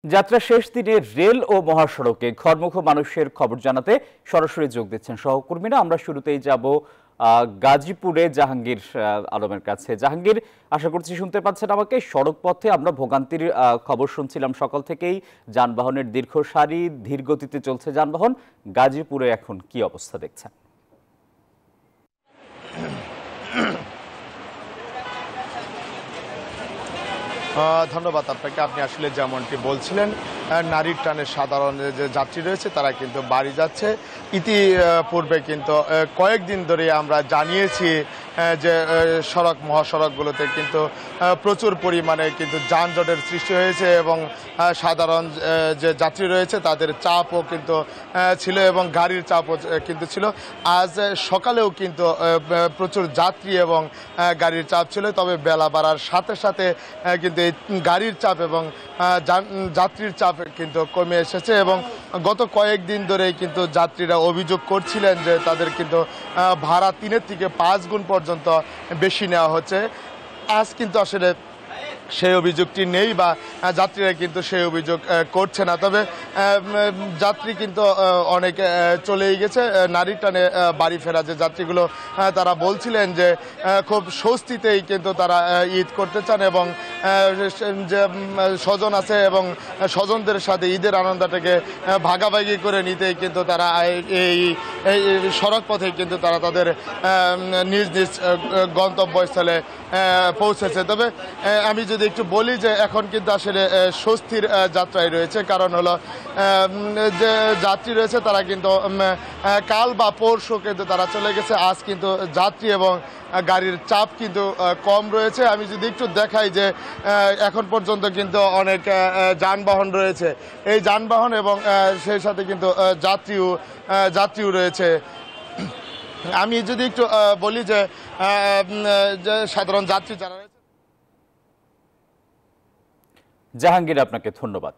যাত্রা শেষ দিনে রেল ও মহাসড়কে ঘরমুখ মানুষের খবর জানাতে সরাসরি যোগ দিচ্ছেন সহকর্মীরা। আমরা শুরুতেই যাব গাজীপুরে জাহাঙ্গীর আলমের কাছে। জাহাঙ্গীর, আশা করছি শুনতে পাচ্ছেন আমাকে। সড়ক পথে আমরা ভোগান্তির খবর শুনছিলাম সকাল থেকেই, যানবাহনের দীর্ঘ সারি, ধীর গতিতে চলছে যানবাহন। গাজীপুরে এখন কি অবস্থা দেখছেন? ধন্যবাদ আপনাকে। আপনি আসলে যেমনটি বলছিলেন, নারীর টানে সাধারণ যে যাত্রী রয়েছে তারা কিন্তু বাড়ি যাচ্ছে। ইতিপূর্বে কিন্তু কয়েকদিন ধরে আমরা জানিয়েছি যে সড়ক মহাসড়কগুলোতে কিন্তু প্রচুর পরিমাণে কিন্তু যানজটের সৃষ্টি হয়েছে এবং সাধারণ যে যাত্রী রয়েছে তাদের চাপও কিন্তু ছিল এবং গাড়ির চাপও কিন্তু ছিল। আজ সকালেও কিন্তু প্রচুর যাত্রী এবং গাড়ির চাপ ছিল, তবে বেলা বাড়ার সাথে সাথে কিন্তু এই গাড়ির চাপ এবং যাত্রীর চাপ কিন্তু কমে এসেছে এবং গত কয়েকদিন ধরেই কিন্তু যাত্রীরা অভিযোগ করছিলেন যে তাদের কিন্তু ভাড়া 3 থেকে 5 গুণ পর্যন্ত বেশি নেওয়া হচ্ছে। আজ কিন্তু আসলে সেই অভিযোগটি নেই বা যাত্রীরা কিন্তু সেই অভিযোগ করছে না। তবে যাত্রী কিন্তু অনেক চলেই গেছে। নারী টানে বাড়ি ফেরা যে যাত্রীগুলো তারা বলছিলেন যে খুব স্বস্তিতেই কিন্তু তারা ঈদ করতে চান এবং যে স্বজন আছে এবং স্বজনদের সাথে ঈদের আনন্দটাকে ভাগাভাগি করে নিতেই কিন্তু তারা এই সড়ক পথে কিন্তু তারা তাদের নিজ নিজ গন্তব্যস্থলে পৌঁছেছে। তবে আমি যদি একটু বলি যে এখন কিন্তু আসলে স্বস্তির যাত্রায় রয়েছে, কারণ হলো যে যাত্রী রয়েছে তারা কিন্তু কাল বা পরশু কিন্তু তারা চলে গেছে। আজ কিন্তু যাত্রী এবং গাড়ির চাপ কিন্তু কম রয়েছে। আমি যদি একটু দেখাই যে এখন পর্যন্ত কিন্তু অনেক যানবাহন রয়েছে, এই যানবাহন এবং সেই সাথে কিন্তু যাত্রীও রয়েছে। আমি যদি একটু বলি যে সাধারণ যাত্রী যারা রয়েছে। জাহাঙ্গীর, আপনাকে ধন্যবাদ।